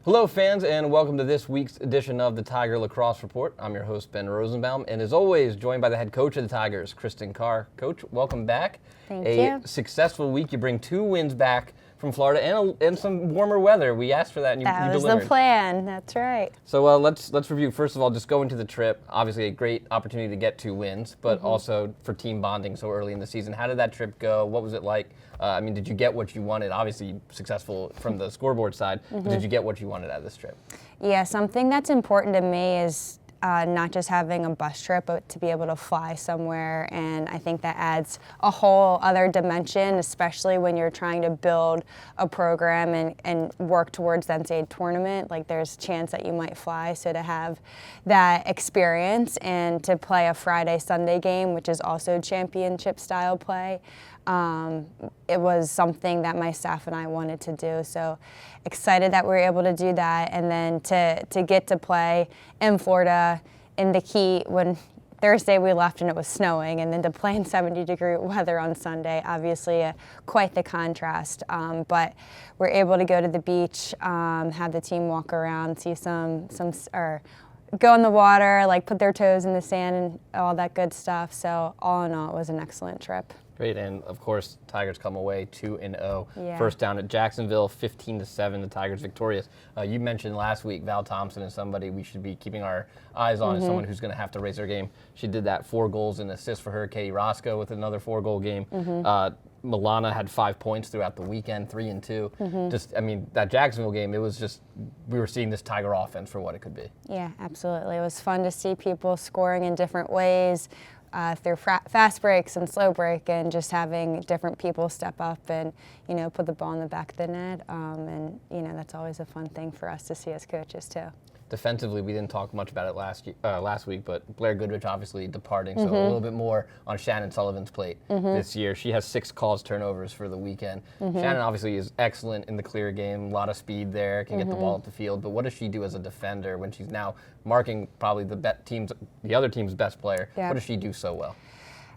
Hello, fans, and welcome to this week's edition of the Tiger Lacrosse Report. I'm your host, Ben Rosenbaum, and as always, joined by the head coach of the Tigers, Kristen Carr. Coach, welcome back. Thank you. A successful week. You bring 2 wins back from Florida and some warmer weather. We asked for that, and you delivered. That was the plan. That's right. So let's review. First of all, just go into the trip. Obviously, a great opportunity to get 2 wins, but also for team bonding so early in the season. How did that trip go? What was it like? Did you get what you wanted? Obviously, successful from the scoreboard side, but did you get what you wanted out of this trip? Yeah, something that's important to me is not just having a bus trip, but to be able to fly somewhere. And I think that adds a whole other dimension, especially when you're trying to build a program and work towards the NCAA tournament. Like, there's a chance that you might fly. So to have that experience and to play a Friday-Sunday game, which is also championship-style play, it was something that my staff and I wanted to do. So excited that we were able to do that, and then to get to play in Florida in the heat when Thursday we left and it was snowing, and then to play in 70-degree weather on Sunday, obviously quite the contrast. But we're able to go to the beach, have the team walk around, see or go in the water, like put their toes in the sand and all that good stuff. So all in all, it was an excellent trip. Great, and of course, Tigers come away 2-0. Yeah. First down at Jacksonville, 15-7. The Tigers victorious. You mentioned last week Val Thompson is somebody we should be keeping our eyes on as someone who's going to have to raise their game. She did that, 4 goals and assists for her. Katie Roscoe with another 4-goal game. Milana had 5 points throughout the weekend, 3 and 2. That Jacksonville game, it was just, we were seeing this Tiger offense for what it could be. Yeah, absolutely. It was fun to see people scoring in different ways. Through fast breaks and slow break, and just having different people step up and, put the ball in the back of the net. That's always a fun thing for us to see as coaches too. Defensively, we didn't talk much about it last week, but Blair Goodrich obviously departing, so a little bit more on Shannon Sullivan's plate this year. She has 6 caused turnovers for the weekend. Shannon obviously is excellent in the clear game, a lot of speed there, can get the ball up the field, but what does she do as a defender when she's now marking probably the other team's best player? Yeah. What does she do so well?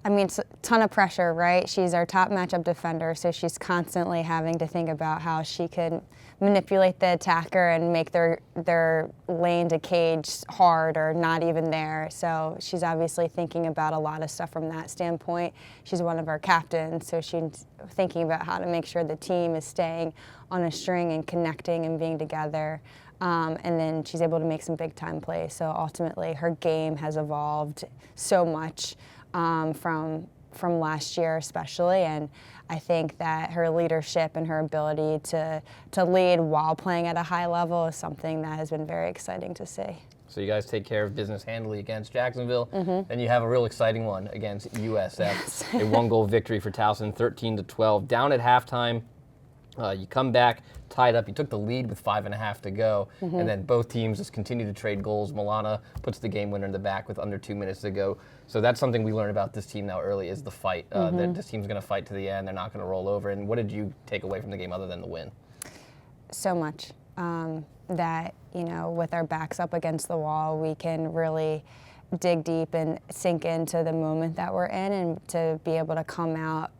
It's a ton of pressure, right? She's our top matchup defender, so she's constantly having to think about how she could manipulate the attacker and make their lane to cage hard or not even there. So she's obviously thinking about a lot of stuff from that standpoint. She's one of our captains, so she's thinking about how to make sure the team is staying on a string and connecting and being together. And then she's able to make some big-time plays. So ultimately, her game has evolved so much from last year especially, and I think that her leadership and her ability to lead while playing at a high level is something that has been very exciting to see. So you guys take care of business handily against Jacksonville, and you have a real exciting one against USF. Yes. A 1-goal victory for Towson, 13-12. Down at halftime, you come back, tied up. You took the lead with 5.5 to go, and then both teams just continue to trade goals. Milana puts the game winner in the back with under 2 minutes to go. So that's something we learned about this team now early, is the fight. That this team's going to fight to the end. They're not going to roll over. And what did you take away from the game other than the win? So much. That, with our backs up against the wall, we can really dig deep and sink into the moment that we're in, and to be able to come out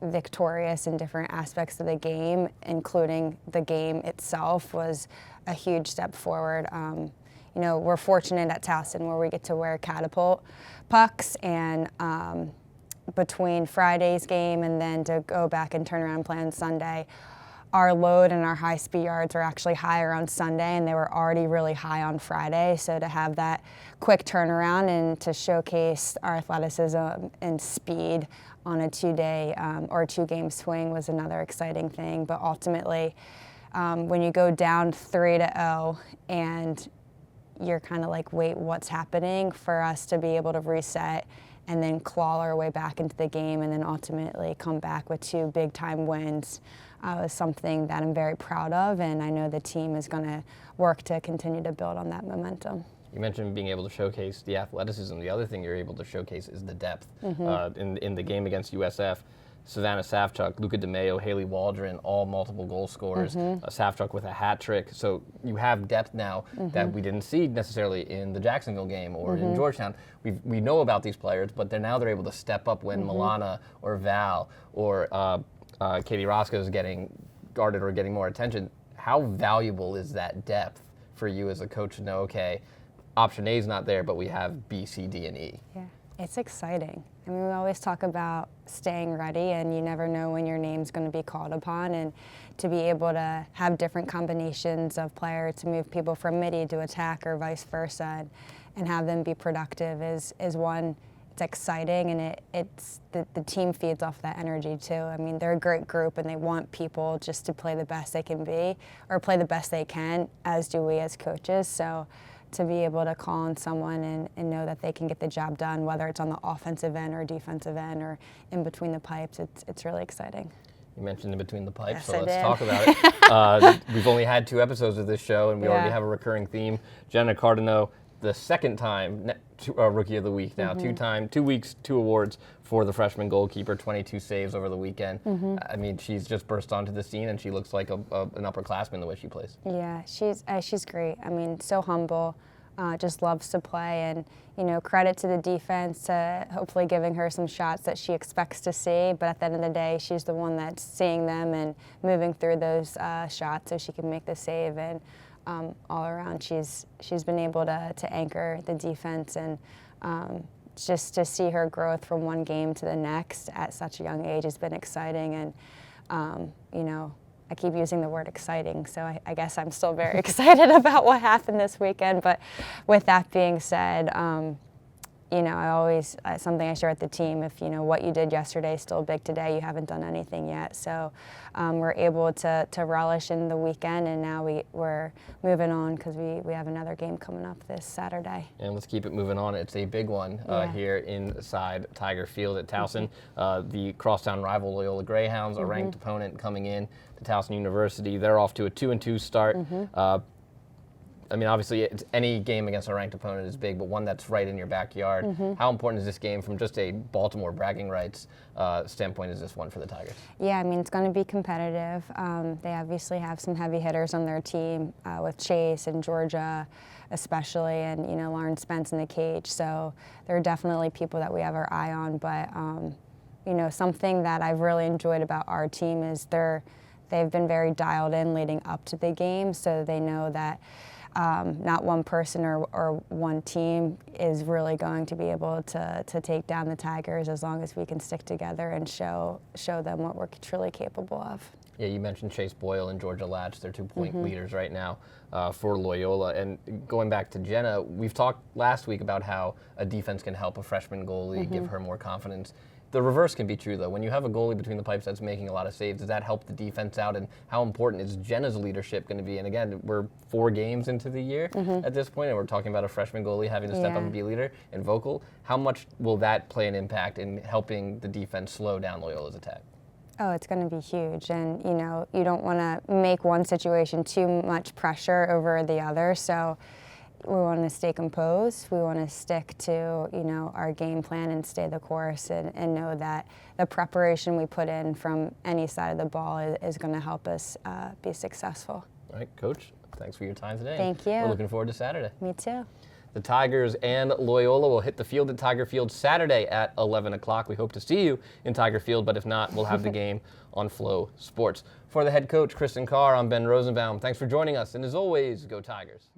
victorious in different aspects of the game, including the game itself, was a huge step forward. We're fortunate at Towson where we get to wear catapult pucks, and between Friday's game and then to go back and turn around and play on Sunday, our load and our high speed yards were actually higher on Sunday, and they were already really high on Friday. So to have that quick turnaround and to showcase our athleticism and speed on a 2-day or 2-game swing was another exciting thing. But ultimately, when you go down 3-0 and you're kind of like, wait, what's happening? For us to be able to reset and then claw our way back into the game and then ultimately come back with 2 big-time wins was something that I'm very proud of, and I know the team is going to work to continue to build on that momentum. You mentioned being able to showcase the athleticism. The other thing you're able to showcase is the depth. In the game against USF, Savannah Safchuk, Luca DeMeo, Haley Waldron, all multiple goal scorers. Safchuk with a hat trick. So you have depth now that we didn't see necessarily in the Jacksonville game or in Georgetown. We know about these players, but they're able to step up when Milana or Val or Katie Roscoe is getting guarded or getting more attention. How valuable is that depth for you as a coach to know, okay, option A is not there, but we have B, C, D, and E? Yeah, it's exciting. I mean, we always talk about staying ready, and you never know when your name's going to be called upon, and to be able to have different combinations of player to move people from midi to attack or vice versa, and have them be productive is one. It's exciting, and it's the team feeds off that energy too. I mean, they're a great group, and they want people just to play the best they can be, or play the best they can, as do we as coaches. So to be able to call on someone and know that they can get the job done, whether it's on the offensive end or defensive end or in between the pipes, it's really exciting. You mentioned in between the pipes, Yes, so I let's did. talk about it. We've only had 2 episodes of this show, and we already have a recurring theme. Jenna Cardano, the second time Rookie of the Week now, 2 weeks, 2 awards for the freshman goalkeeper, 22 saves over the weekend. I mean, she's just burst onto the scene, and she looks like an upperclassman the way she plays. Yeah, she's great. I mean, so humble, just loves to play, and credit to the defense, hopefully giving her some shots that she expects to see. But at the end of the day, she's the one that's seeing them and moving through those shots so she can make the save. And all around, she's been able to anchor the defense, and just to see her growth from one game to the next at such a young age has been exciting. And I keep using the word exciting, so I guess I'm still very excited about what happened this weekend. But with that being said, I always, something I share with the team, if what you did yesterday is still big today, you haven't done anything yet. So we're able to relish in the weekend, and now we're moving on because we have another game coming up this Saturday. And let's keep it moving on. It's a big one here inside Tiger Field at Towson. The crosstown rival Loyola Greyhounds, a ranked opponent coming in to Towson University. They're off to a 2-2 start. I mean, obviously, any game against a ranked opponent is big, but one that's right in your backyard. How important is this game from just a Baltimore bragging rights standpoint is this one for the Tigers? Yeah, I mean, it's going to be competitive. They obviously have some heavy hitters on their team with Chase and Georgia especially, and, Lauren Spence in the cage. So there are definitely people that we have our eye on. But, something that I've really enjoyed about our team is they've been very dialed in leading up to the game, so they know that not one person or one team is really going to be able to take down the Tigers as long as we can stick together and show them what we're truly capable of. Yeah, you mentioned Chase Boyle and Georgia Latch. They're 2-point leaders right now for Loyola. And going back to Jenna, we've talked last week about how a defense can help a freshman goalie, give her more confidence. The reverse can be true, though. When you have a goalie between the pipes that's making a lot of saves, does that help the defense out? And how important is Jenna's leadership going to be? And again, we're 4 games into the year at this point, and we're talking about a freshman goalie having to step up and be a leader and vocal. How much will that play an impact in helping the defense slow down Loyola's attack? Oh, it's going to be huge. And, you don't want to make one situation too much pressure over the other. So we want to stay composed. We want to stick to, our game plan and stay the course, and know that the preparation we put in from any side of the ball is going to help us be successful. All right, Coach, thanks for your time today. Thank you. We're looking forward to Saturday. Me too. The Tigers and Loyola will hit the field at Tiger Field Saturday at 11 o'clock. We hope to see you in Tiger Field, but if not, we'll have the game on Flow Sports. For the head coach, Kristen Carr, I'm Ben Rosenbaum. Thanks for joining us, and as always, go Tigers.